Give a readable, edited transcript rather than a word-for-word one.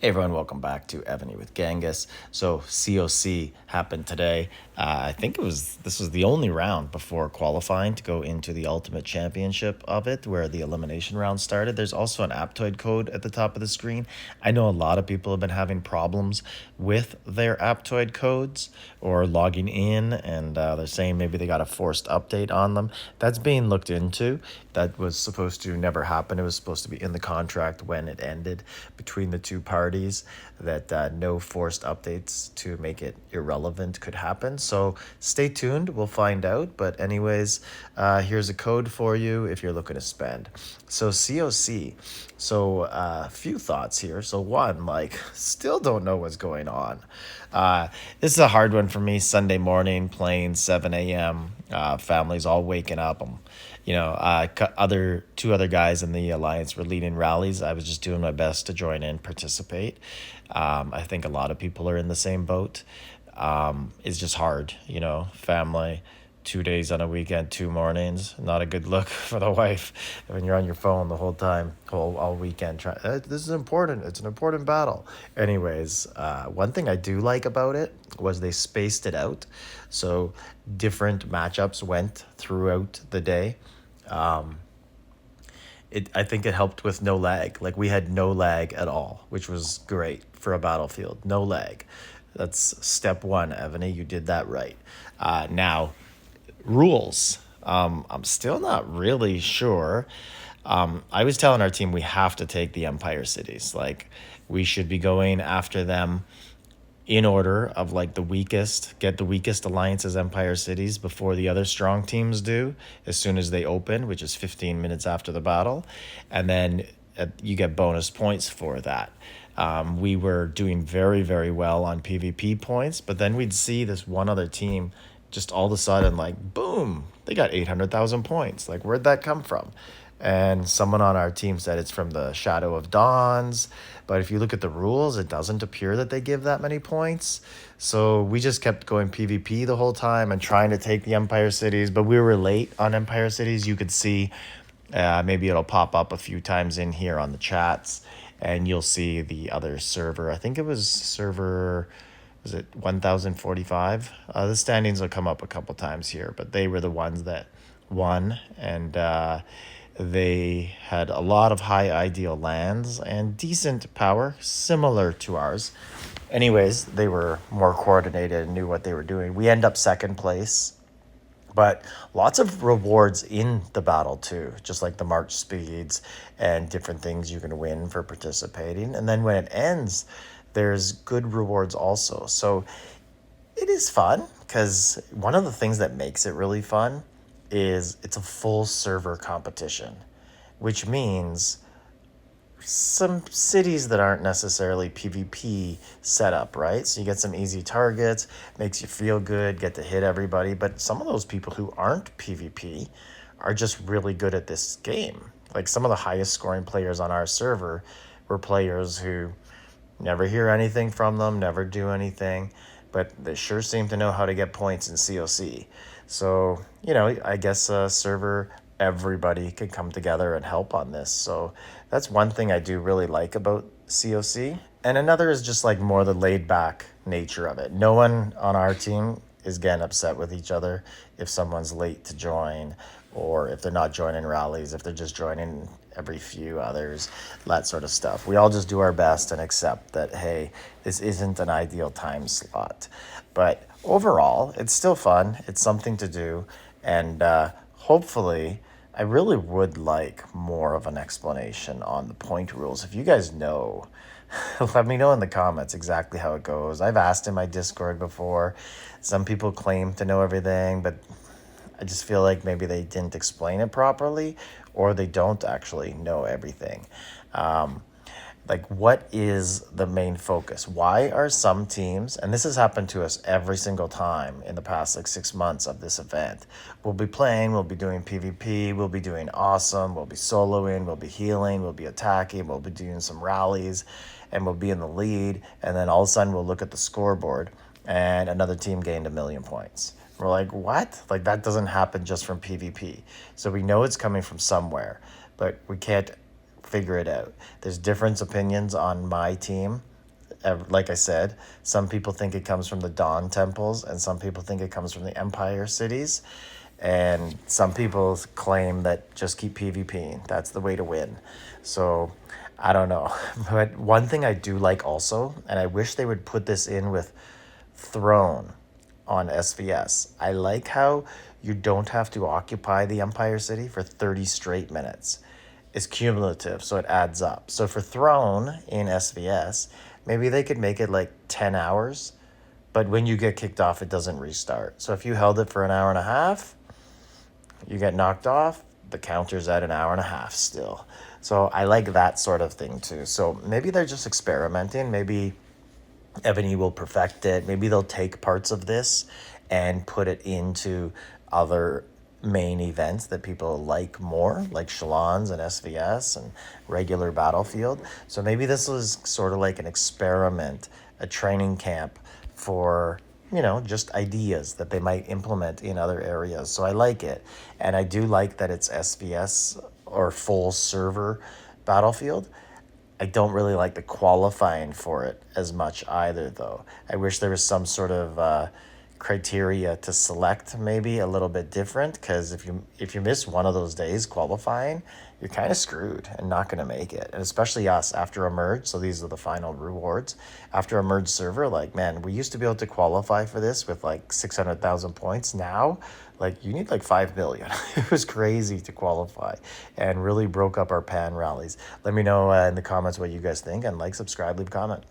Hey everyone, welcome back to Evony with Genghis. So COC happened today. I think this was the only round before qualifying to go into the Ultimate Championship of it, where the elimination round started. There's also an Aptoide code at the top of the screen. I know a lot of people have been having problems with their Aptoide codes or logging in, and they're saying maybe they got a forced update on them. That's being looked into. That was supposed to never happen. It was supposed to be in the contract when it ended between the two parties that no forced updates to make it irrelevant could happen. So stay tuned. We'll find out. But anyways, here's a code for you if you're looking to spend. So COC. So a few thoughts here. So one, still don't know what's going on. This is a hard one for me. Sunday morning, playing 7 a.m. Families all waking up. Two other guys in the alliance were leading rallies. I was just doing my best to join in, participate. I think a lot of people are in the same boat. It's just hard, family, 2 days on a weekend, 2 mornings. Not a good look for the wife when you're on your phone the whole time, all weekend. This is important. It's an important battle. Anyways, one thing I do like about it was they spaced it out. So different matchups went throughout the day. I think it helped with no lag. Like, we had no lag at all, which was great for a battlefield. No lag. That's step one, Evony. You did that right. Now, rules. I'm still not really sure. I was telling our team we have to take the Empire cities. Like, we should be going after them in order of get the weakest alliances, Empire cities, before the other strong teams do, as soon as they open, which is 15 minutes after the battle. And then you get bonus points for that. We were doing very, very well on PvP points, but then we'd see this one other team just all of a sudden, boom, they got 800,000 points. Like, where'd that come from? And someone on our team said it's from the Shadow of Dawns. But if you look at the rules, it doesn't appear that they give that many points. So we just kept going PvP the whole time and trying to take the Empire cities. But we were late on Empire cities. You could see, maybe it'll pop up a few times in here on the chats, and you'll see the other server. I think it was server, was it 1045? The standings will come up a couple times here, but they were the ones that won. And they had a lot of high ideal lands and decent power, similar to ours. Anyways, they were more coordinated and knew what they were doing. We end up second place, but lots of rewards in the battle too, just like the march speeds and different things you can win for participating. And then when it ends, there's good rewards also. So it is fun, because one of the things that makes it really fun is it's a full server competition, which means some cities that aren't necessarily PvP set up, right? So you get some easy targets, makes you feel good, get to hit everybody. But some of those people who aren't PvP are just really good at this game. Like, some of the highest scoring players on our server were players who never hear anything from them, never do anything, but they sure seem to know how to get points in COC. So, I guess a server, everybody could come together and help on this. So that's one thing I do really like about COC. And another is just more the laid back nature of it. No one on our team is getting upset with each other if someone's late to join, or if they're not joining rallies, if they're just joining every few others, that sort of stuff. We all just do our best and accept that, hey, this isn't an ideal time slot. But overall, it's still fun. It's something to do. And hopefully, I really would like more of an explanation on the point rules. If you guys know, let me know in the comments exactly how it goes. I've asked in my Discord before. Some people claim to know everything, but I just feel like maybe they didn't explain it properly, or they don't actually know everything. What is the main focus? Why are some teams, and this has happened to us every single time in the past 6 months of this event, we'll be playing, we'll be doing PvP, we'll be doing awesome, we'll be soloing, we'll be healing, we'll be attacking, we'll be doing some rallies, and we'll be in the lead, and then all of a sudden we'll look at the scoreboard and another team gained 1,000,000 points. We're like, what? That doesn't happen just from PvP. So we know it's coming from somewhere, but we can't figure it out. There's different opinions on my team Like I said, some people think it comes from the Dawn temples, and some people think it comes from the Empire cities. And some people claim that just keep PvPing. That's the way to win. So I don't know. But one thing I do like also, and I wish they would put this in with Throne on SVS. I like how you don't have to occupy the Empire City for 30 straight minutes. It's cumulative, so it adds up. So for Throne in SVS, maybe they could make it like 10 hours, but when you get kicked off, it doesn't restart. So if you held it for an hour and a half, you get knocked off, the counter's at an hour and a half still. So I like that sort of thing too. So maybe they're just experimenting. Maybe Evony will perfect it. Maybe they'll take parts of this and put it into other main events that people like more, like Shalons and SVS and regular Battlefield. So maybe this was sort of like an experiment, a training camp for, just ideas that they might implement in other areas. So I like it. And I do like that it's SVS or full server Battlefield. I don't really like the qualifying for it as much either, though. I wish there was some sort of criteria to select, maybe a little bit different, because if you miss one of those days qualifying, you're kind of screwed and not going to make it. And especially us after a merge, so these are the final rewards. After a merge server, like, man, we used to be able to qualify for this with like 600,000 points. Now, like, you need like 5 million. It was crazy to qualify and really broke up our pan rallies. Let me know in the comments what you guys think, and like, subscribe, leave a comment.